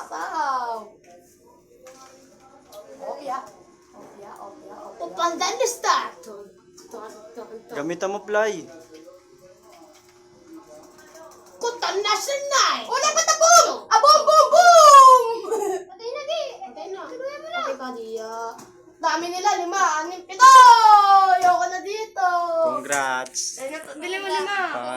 Sarap. Opya. Upandan na start. Gamitan mo, Fly. Kutan na sanay. Una pa tabong! Boom, boom, boom! Patay na di. Patay na. Patay ka diya. Dami nila, 5, 6, 7. Ayoko na dito. Congrats. Bili mo 5.